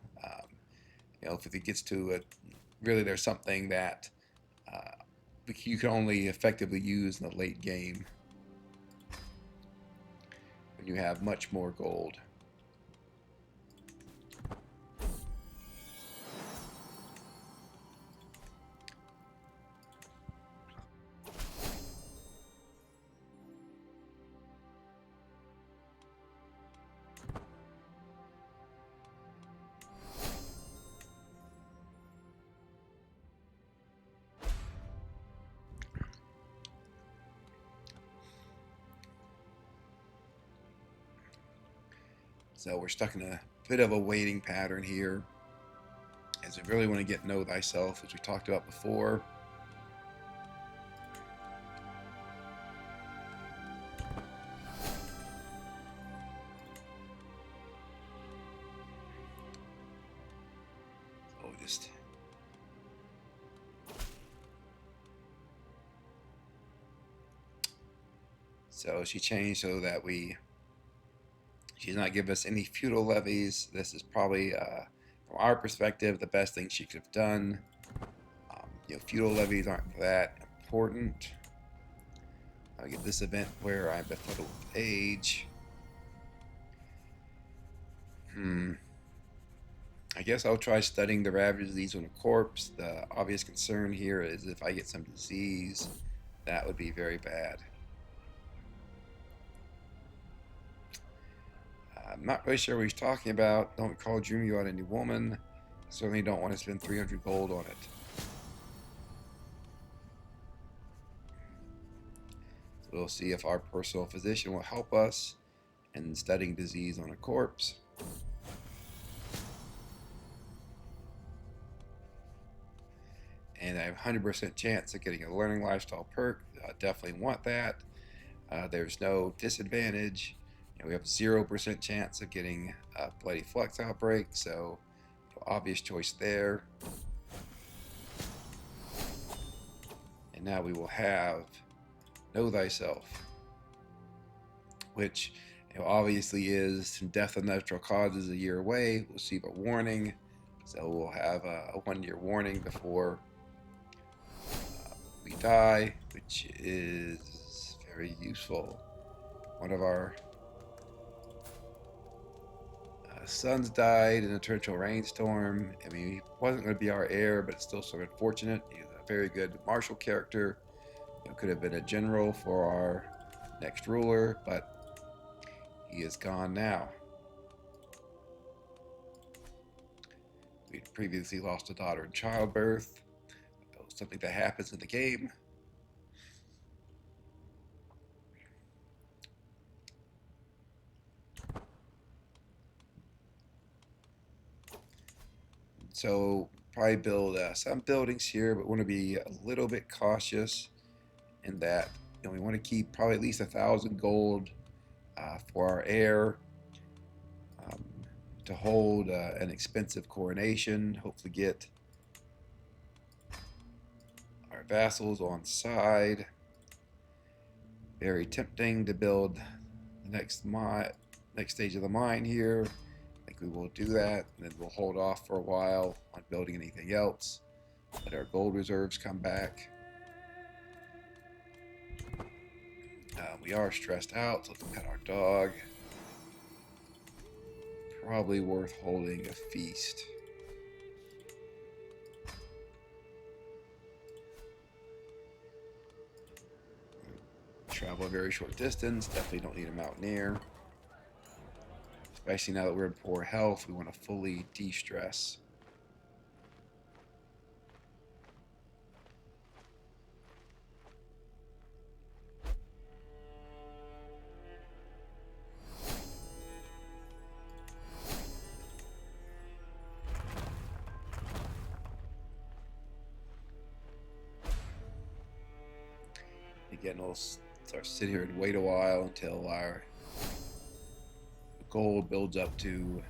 If it gets to really there's something that you can only effectively use in the late game when you have much more gold. So we're stuck in a bit of a waiting pattern here, as we really want to get know thyself, as we talked about before. So she changed so that she's not giving us any feudal levies. This is probably, from our perspective, the best thing she could have done. Feudal levies aren't that important. I get this event where I'm befuddled with age. I guess I'll try studying the ravages of disease on a corpse. The obvious concern here is if I get some disease, that would be very bad. I'm not really sure what he's talking about. Don't call dreaming about any woman. Certainly don't want to spend 300 gold on it. So we'll see if our personal physician will help us in studying disease on a corpse. And I have 100% chance of getting a learning lifestyle perk. I definitely want that. There's no disadvantage. We have 0% chance of getting a bloody flux outbreak, so obvious choice there. And now we will have Know Thyself, which obviously is death of natural causes a year away. We'll receive a warning, so we'll have a 1-year warning before we die, which is very useful. One of our sons died in a torrential rainstorm. I mean, he wasn't going to be our heir, but it's still sort of unfortunate. He's a very good martial character. Could have been a general for our next ruler, but he is gone now. We previously lost a daughter in childbirth. That was something that happens in the game. So probably build some buildings here, but want to be a little bit cautious in that we want to keep probably at least 1,000 gold for our heir to hold an expensive coronation. Hopefully get our vassals on side. Very tempting to build the next stage of the mine here. I think we will do that, and then we'll hold off for a while on building anything else. Let our gold reserves come back. We are stressed out, so let's pet our dog. Probably worth holding a feast. Travel a very short distance, definitely don't need a mountaineer. Especially now that we're in poor health, we want to fully de-stress. Again, we'll start sit here and wait a while until our gold builds up to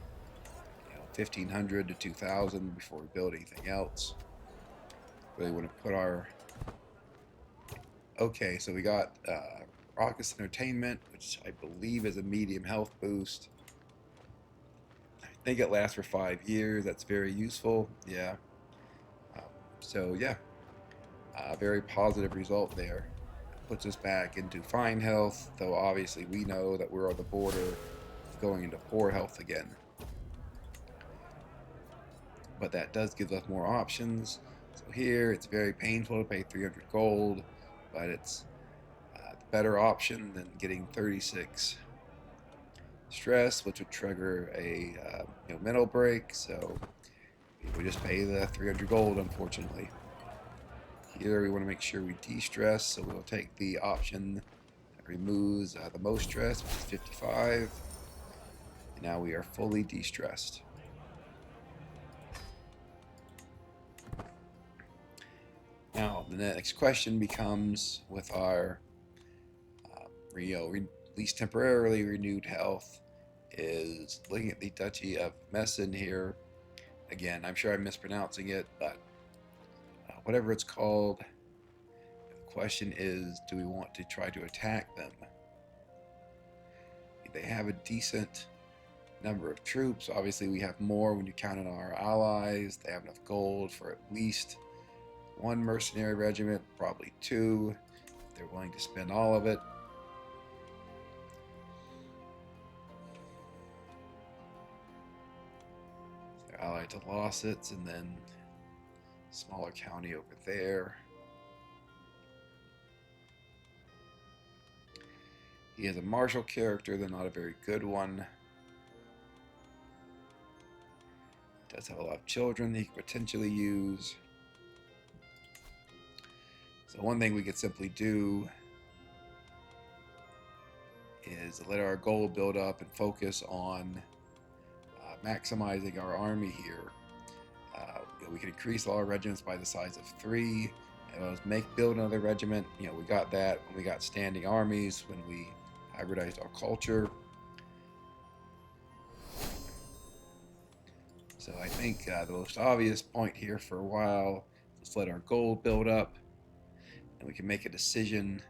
1,500 to 2,000 before we build anything else. Really want to put our... Okay, so we got Raucous Entertainment, which I believe is a medium health boost. I think it lasts for 5 years. That's very useful. Yeah. So yeah, very positive result there. Puts us back into fine health, though obviously we know that we're on the border of going into poor health again. But that does give us more options. So here it's very painful to pay 300 gold, but it's the better option than getting 36 stress, which would trigger a mental break. So we just pay the 300 gold, unfortunately. Here we want to make sure we de-stress, so we'll take the option that removes the most stress, which is 55. And now we are fully de-stressed. Now the next question becomes, with our at least temporarily renewed health, is looking at the Duchy of Meissen here. Again, I'm sure I'm mispronouncing it, but whatever it's called, the question is, do we want to try to attack them? They have a decent number of troops. Obviously, we have more when you count on our allies. They have enough gold for at least 1 mercenary regiment, probably 2. If they're willing to spend all of it. They're allied to Lawsets, and then smaller county over there. He is a martial character, though not a very good one. He does have a lot of children that he could potentially use. So one thing we could simply do is let our gold build up and focus on maximizing our army here. We can increase all our regiments by the size of 3. Build another regiment. We got that when we got standing armies, when we hybridized our culture. So I think the most obvious point here for a while is let our gold build up, and we can make a decision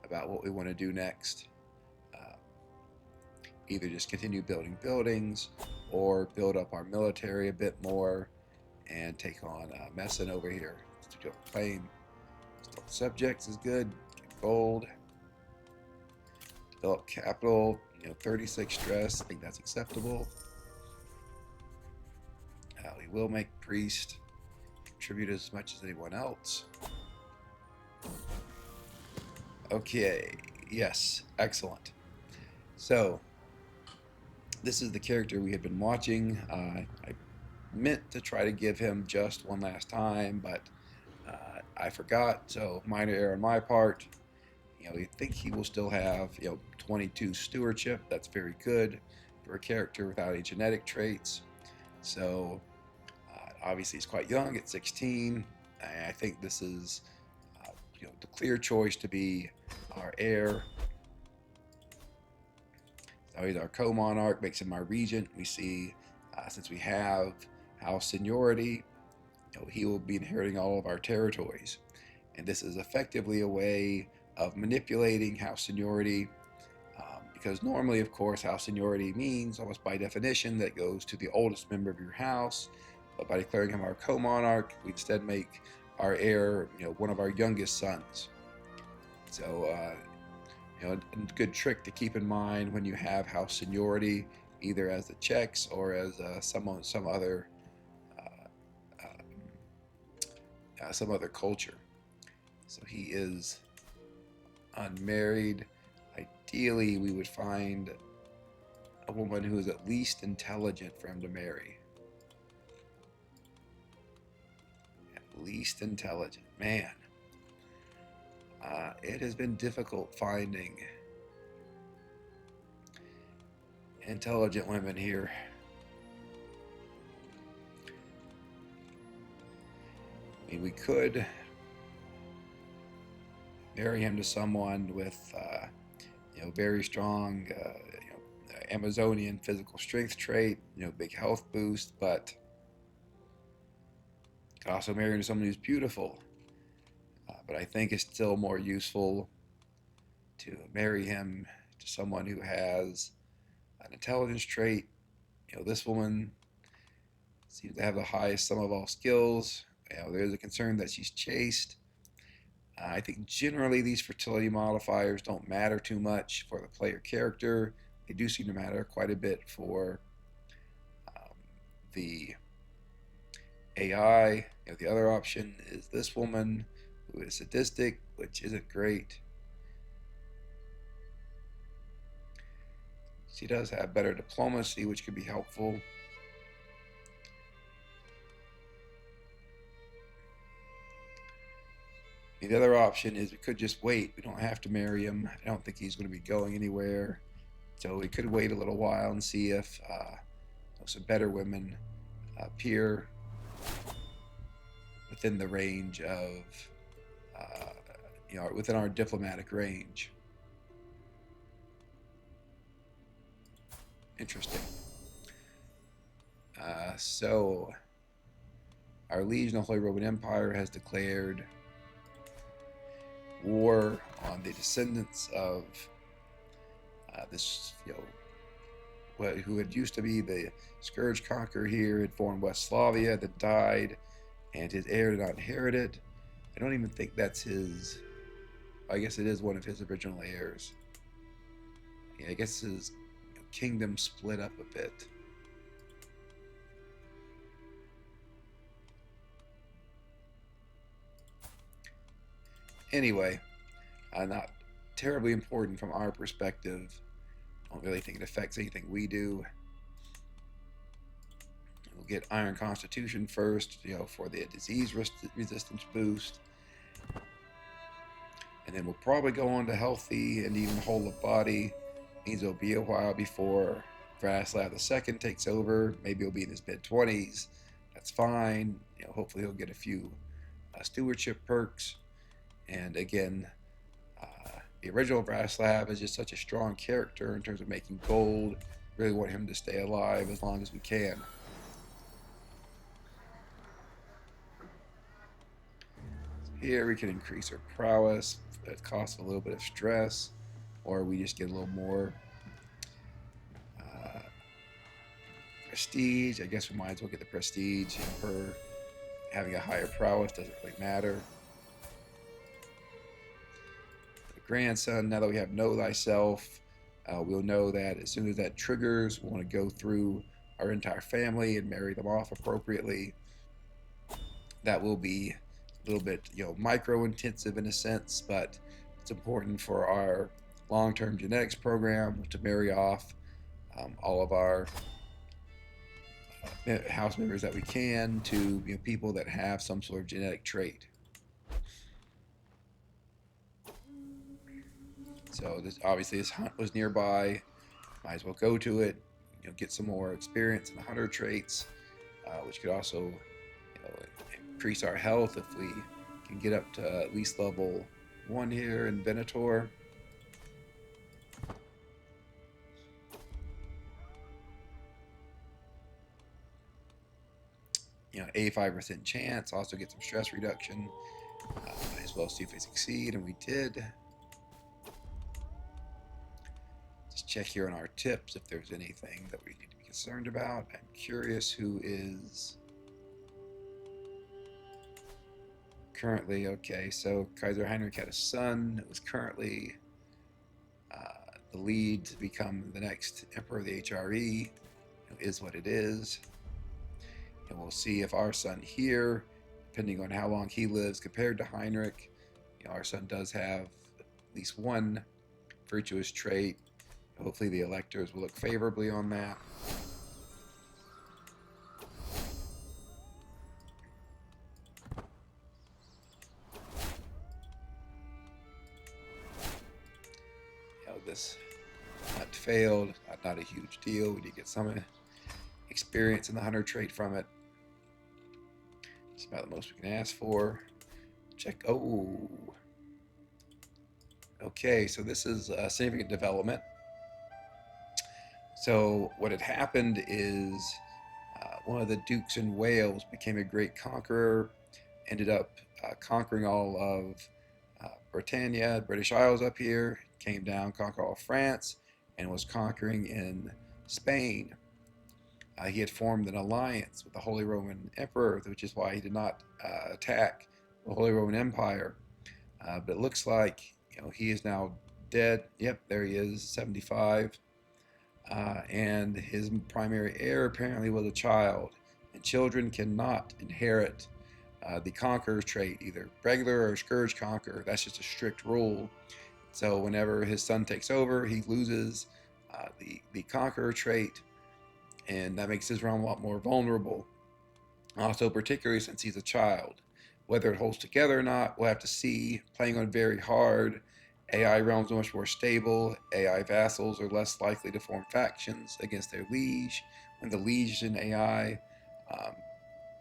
about what we want to do next. Either just continue building buildings or build up our military a bit more and take on Messin over here. Still claim. Still subjects is good. Get gold. Develop capital. 36 stress. I think that's acceptable. We will make priest contribute as much as anyone else. Okay. Yes. Excellent. So this is the character we had been watching. I meant to try to give him just one last time, but I forgot, so minor error on my part. I think he will still have 22 stewardship. That's very good for a character without any genetic traits. So obviously he's quite young at 16. I think this is the clear choice to be our heir. So he's our co-monarch, makes him our regent. We see, since we have house seniority, he will be inheriting all of our territories. And this is effectively a way of manipulating house seniority, because normally, of course, house seniority means, almost by definition, that it goes to the oldest member of your house. But by declaring him our co-monarch, we instead make our heir, one of our youngest sons. So, a good trick to keep in mind when you have house seniority, either as the Czechs or as some other culture. So he is unmarried. Ideally, we would find a woman who is at least intelligent for him to marry. At least intelligent. Man. It has been difficult finding intelligent women here. I mean, we could marry him to someone with, very strong, Amazonian physical strength trait, big health boost, but could also marry him to someone who's beautiful. But I think it's still more useful to marry him to someone who has an intelligence trait. This woman seems to have the highest sum of all skills. There's a concern that she's chaste. I think generally these fertility modifiers don't matter too much for the player character. They do seem to matter quite a bit for the AI. The other option is this woman who is sadistic, which isn't great. She does have better diplomacy, which could be helpful. The other option is we could just wait. We don't have to marry him. I don't think he's going to be going anywhere. So we could wait a little while and see if some better women appear within the range of, within our diplomatic range. Interesting. So our Legion of the Holy Roman Empire has declared war on the descendants of this, who had used to be the Scourge conqueror here, had formed Westphalia, that died, and his heir did not inherit it. I don't even think that's his I guess it is one of his original heirs. Yeah, I guess his kingdom split up a bit. Anyway, not terribly important from our perspective. Don't really think it affects anything we do. We'll get Iron Constitution first, for the disease resistance boost. And then we'll probably go on to healthy and even whole of body. Means it'll be a while before Vraslav II takes over. Maybe he'll be in his mid-20s. That's fine. Hopefully he'll get a few stewardship perks. And again, the original Vraslav is just such a strong character in terms of making gold. Really want him to stay alive as long as we can. Here we can increase our prowess. It costs a little bit of stress, or we just get a little more prestige. I guess we might as well get the prestige. For having a higher prowess doesn't really matter. The grandson, now that we have Know Thyself, we'll know that as soon as that triggers, we want to go through our entire family and marry them off appropriately. That will be a little bit micro intensive in a sense, but it's important for our long-term genetics program to marry off all of our house members that we can to people that have some sort of genetic trait. So obviously this hunt was nearby, might as well go to it, get some more experience in the hunter traits, which could also increase our health if we can get up to at least level 1 here in Venator. You know, 85% chance, also get some stress reduction. Might as well see if we succeed, and we did. Just check here on our tips if there's anything that we need to be concerned about. I'm curious who is currently, okay, so Kaiser Heinrich had a son who was currently the lead to become the next emperor of the HRE. It is what it is. And we'll see if our son here, depending on how long he lives compared to Heinrich, our son does have at least one virtuous trait. Hopefully the electors will look favorably on that. This hunt failed, not a huge deal. We did get some experience in the hunter trait from it. It's about the most we can ask for. Check. Oh, okay, so this is a significant development. So what had happened is one of the dukes in Wales became a great conqueror, ended up conquering all of Britannia, British Isles up here, came down, conquered all of France, and was conquering in Spain. He had formed an alliance with the Holy Roman Emperor, which is why he did not attack the Holy Roman Empire. But it looks like he is now dead. Yep, there he is, 75. And his primary heir apparently was a child. And children cannot inherit the conqueror's trait, either regular or scourge conqueror. That's just a strict rule. So whenever his son takes over, he loses the conqueror trait, and that makes his realm a lot more vulnerable. Also, particularly since he's a child. Whether it holds together or not, we'll have to see. Playing on very hard. AI realms are much more stable. AI vassals are less likely to form factions against their liege when the liege is in AI.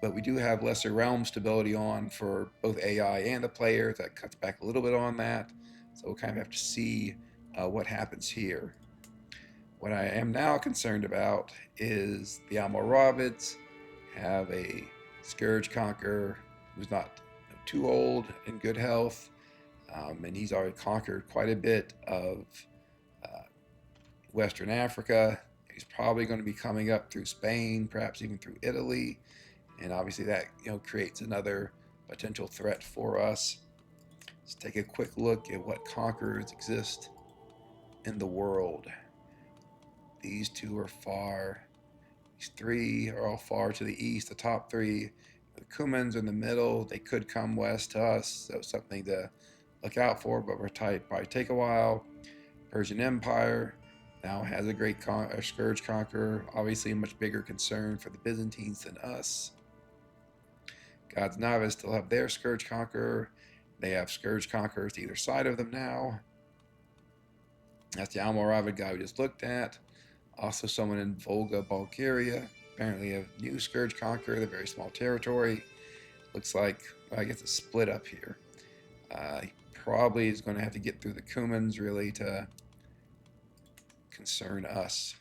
But we do have lesser realm stability on for both AI and the player. That cuts back a little bit on that. So we'll kind of have to see what happens here. What I am now concerned about is the Almoravids have a Scourge Conqueror who's not too old, in good health, and he's already conquered quite a bit of Western Africa. He's probably going to be coming up through Spain, perhaps even through Italy, and obviously that creates another potential threat for us. Let's take a quick look at what conquerors exist in the world. These two are far. These three are all far to the east. The top three, the Cumans in the middle, they could come west to us, so something to look out for, but we're tight. Probably take a while. Persian Empire now has a great scourge conqueror, obviously a much bigger concern for the Byzantines than us. God's Navas still have their scourge conqueror. They have scourge conquerors to either side of them now. That's the Almoravid guy we just looked at. Also someone in Volga, Bulgaria. Apparently a new scourge conqueror, a very small territory. Looks like, well, I guess it's split up here. He probably is going to have to get through the Cumans really to concern us.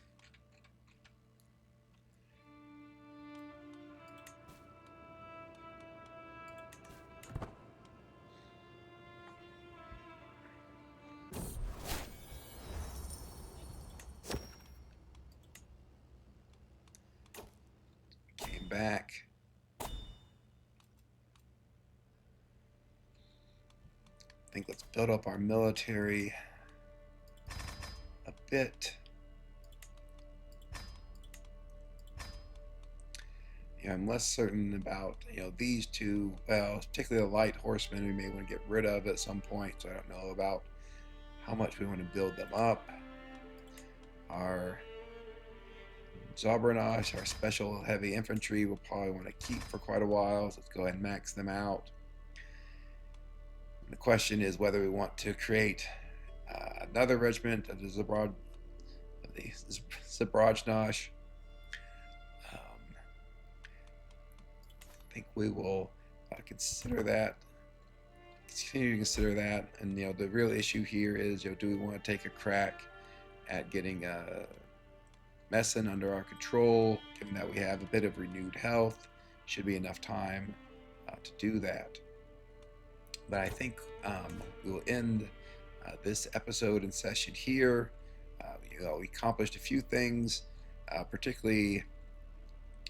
Came back. I think let's build up our military a bit. Yeah, I'm less certain about these two. Well, particularly the light horsemen, we may want to get rid of at some point. So I don't know about how much we want to build them up. Our Zabranash, our special heavy infantry, we'll probably want to keep for quite a while. So let's go ahead and max them out. And the question is whether we want to create another regiment of the Zabrajnash. I think we will consider that. Continue to consider that, and the real issue here is, do we want to take a crack at getting Messene under our control? Given that we have a bit of renewed health, should be enough time to do that. But I think we will end this episode and session here. We accomplished a few things, particularly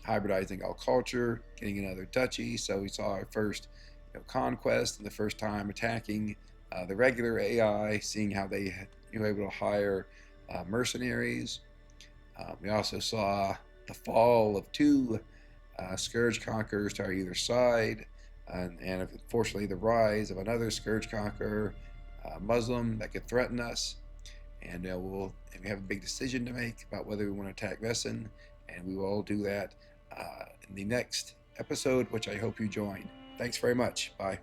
hybridizing all culture, getting another duchy. So we saw our first conquest, and the first time attacking the regular AI, seeing how they were able to hire mercenaries. We also saw the fall of two scourge conquerors to our either side, and unfortunately the rise of another scourge conqueror, Muslim, that could threaten us. And we have a big decision to make about whether we want to attack Messene, and we will all do that in the next episode, which I hope you join. Thanks very much. Bye.